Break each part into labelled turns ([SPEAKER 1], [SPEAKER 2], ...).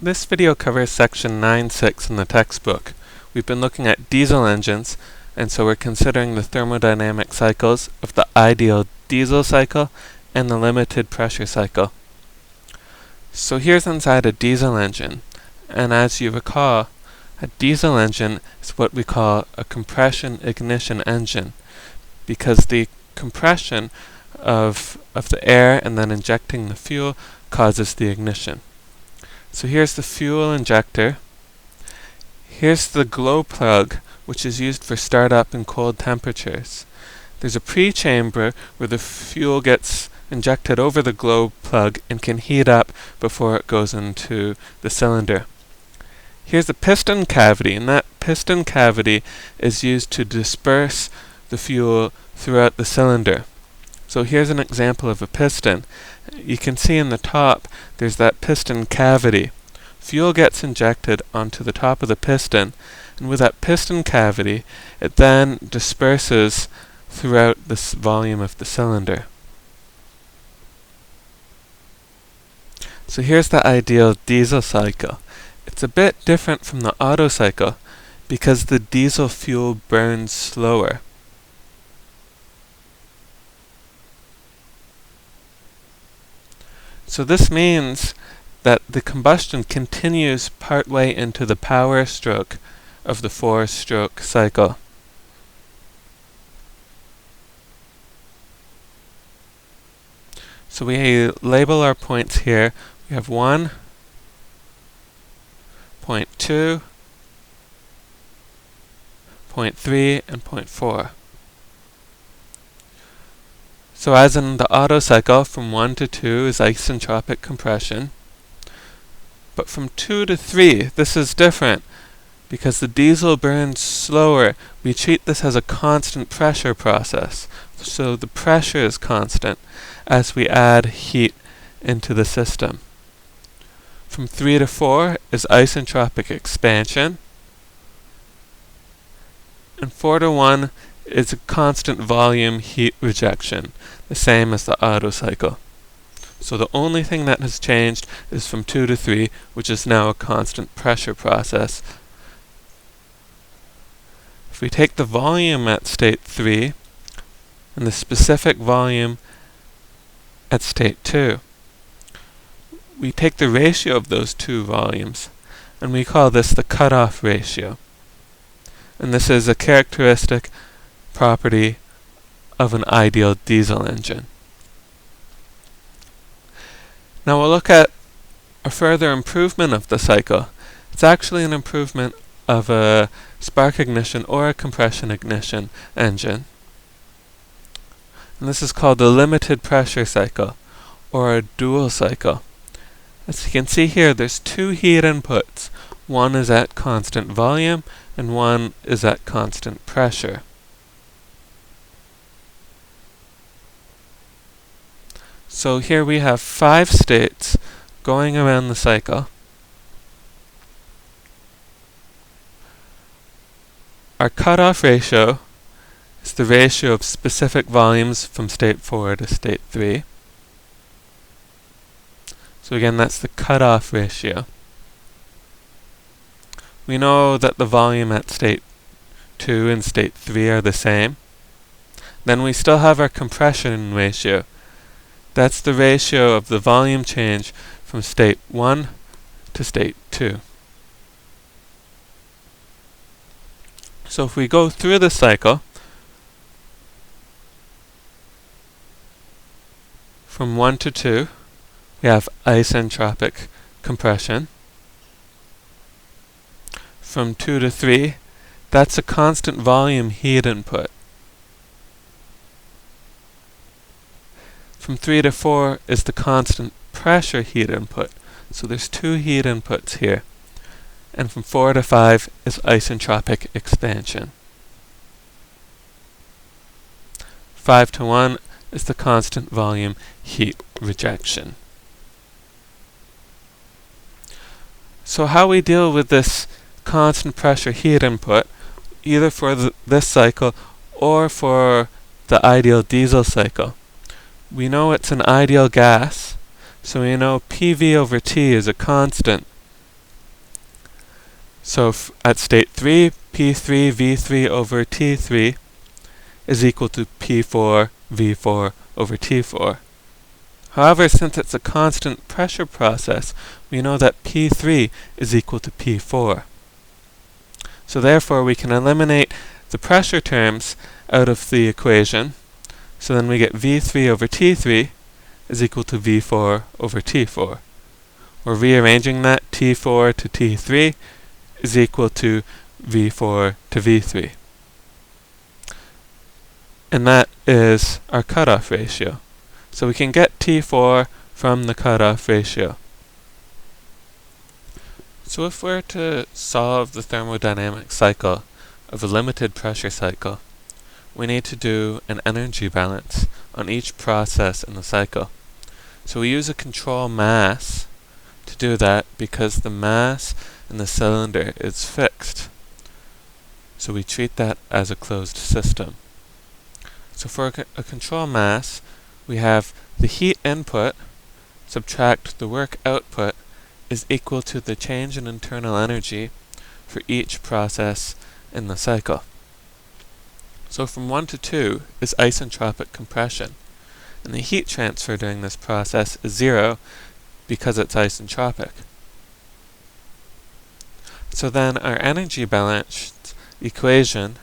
[SPEAKER 1] This video covers section 9.6 in the textbook. We've been looking at diesel engines, and so we're considering the thermodynamic cycles of the ideal diesel cycle and the limited pressure cycle. So here's inside a diesel engine, and as you recall, a diesel engine is what we call a compression ignition engine, because the compression of the air and then injecting the fuel causes the ignition. So here's the fuel injector. Here's the glow plug, which is used for startup in cold temperatures. There's a pre-chamber where the fuel gets injected over the glow plug and can heat up before it goes into the cylinder. Here's the piston cavity, and that piston cavity is used to disperse the fuel throughout the cylinder. So here's an example of a piston. You can see in the top there's that piston cavity. Fuel gets injected onto the top of the piston, and with that piston cavity it then disperses throughout the volume of the cylinder. So here's the ideal diesel cycle. It's a bit different from the Otto cycle because the diesel fuel burns slower. So this means that the combustion continues partway into the power stroke of the four-stroke cycle. So we label our points here. We have 1, point 2, point 3, and point 4. So as in the Otto cycle, from 1 to 2 is isentropic compression. But from 2 to 3, this is different. Because the diesel burns slower, we treat this as a constant pressure process. So the pressure is constant as we add heat into the system. From 3 to 4 is isentropic expansion. And 4 to 1 is a constant volume heat rejection, the same as the Otto cycle. So the only thing that has changed is from 2 to 3, which is now a constant pressure process. If we take the volume at state 3 and the specific volume at state 2, we take the ratio of those two volumes, and we call this the cutoff ratio. And this is a characteristic property of an ideal diesel engine. Now we'll look at a further improvement of the cycle. It's actually an improvement of a spark ignition or a compression ignition engine. And this is called the limited pressure cycle, or a dual cycle. As you can see here, there's two heat inputs. One is at constant volume, and one is at constant pressure. So here we have 5 states going around the cycle. Our cutoff ratio is the ratio of specific volumes from state 4 to state 3. So again, that's the cutoff ratio. We know that the volume at state 2 and state 3 are the same. Then we still have our compression ratio. That's the ratio of the volume change from state 1 to state 2. So if we go through the cycle, from 1 to 2, we have isentropic compression. From 2 to 3, that's a constant volume heat input. From 3 to 4 is the constant pressure heat input. So there's two heat inputs here. And from 4 to 5 is isentropic expansion. 5 to 1 is the constant volume heat rejection. So how we deal with this constant pressure heat input, either for this cycle or for the ideal diesel cycle. We know it's an ideal gas, so we know PV over T is a constant. So at state 3, P3 V3 over T3 is equal to P4 V4 over T4. However, since it's a constant pressure process, we know that P3 is equal to P4. So therefore we can eliminate the pressure terms out of the equation. So then we get V3 over T3 is equal to V4 over T4. We're rearranging that. T4 to T3 is equal to V4 to V3. And that is our cutoff ratio. So we can get T4 from the cutoff ratio. So if we're to solve the thermodynamic cycle of a limited pressure cycle, we need to do an energy balance on each process in the cycle. So we use a control mass to do that because the mass in the cylinder is fixed. So we treat that as a closed system. So for a control mass, we have the heat input subtract the work output is equal to the change in internal energy for each process in the cycle. So from 1 to 2 is isentropic compression, and the heat transfer during this process is 0 because it's isentropic. So then our energy balance equation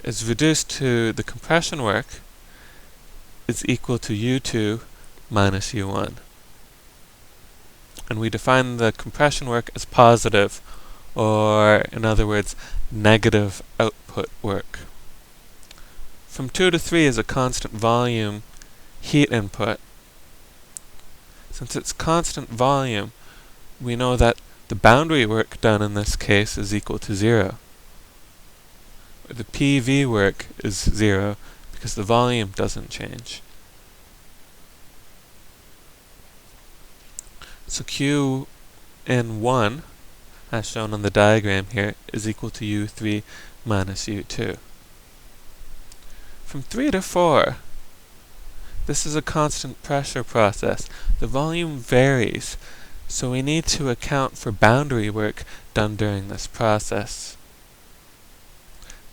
[SPEAKER 1] is reduced to the compression work is equal to U2 minus U1. And we define the compression work as positive, or in other words, negative output work. From 2 to 3 is a constant volume heat input. Since it's constant volume, we know that the boundary work done in this case is equal to 0. The PV work is 0 because the volume doesn't change. So Q in 1, as shown on the diagram here, is equal to U3 minus U2. From 3 to 4, this is a constant pressure process. The volume varies, so we need to account for boundary work done during this process.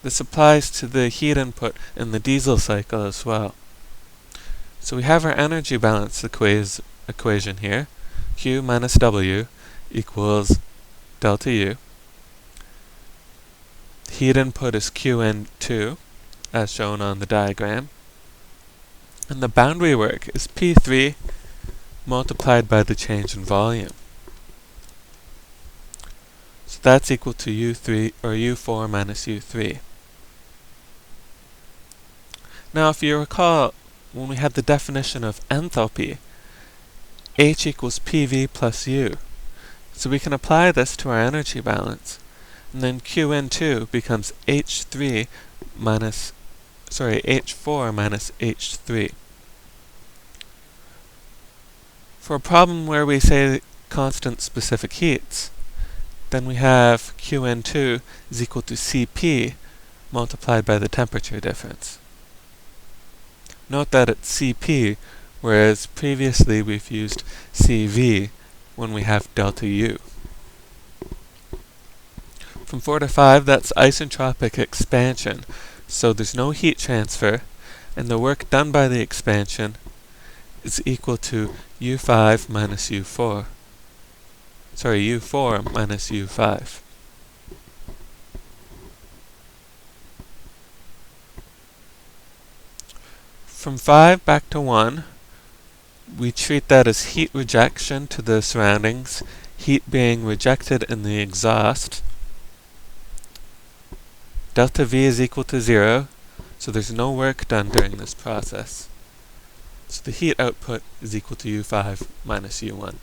[SPEAKER 1] This applies to the heat input in the diesel cycle as well. So we have our energy balance equation here. Q minus W equals delta U. Heat input is Qn2, as shown on the diagram. And the boundary work is P3 multiplied by the change in volume. So that's equal to U3 or U4 minus U3. Now if you recall, when we had the definition of enthalpy, H equals PV plus U. So we can apply this to our energy balance. And then Qn2 becomes H4 minus H3. For a problem where we say constant specific heats, then we have Qn2 is equal to Cp multiplied by the temperature difference. Note that it's Cp, whereas previously we've used Cv when we have delta U. From 4 to 5, that's isentropic expansion, so there's no heat transfer, and the work done by the expansion is equal to U5 minus U4. U4 minus U5. From 5 back to 1, we treat that as heat rejection to the surroundings, heat being rejected in the exhaust. Delta V is equal to 0, so there's no work done during this process. So the heat output is equal to U5 minus U1.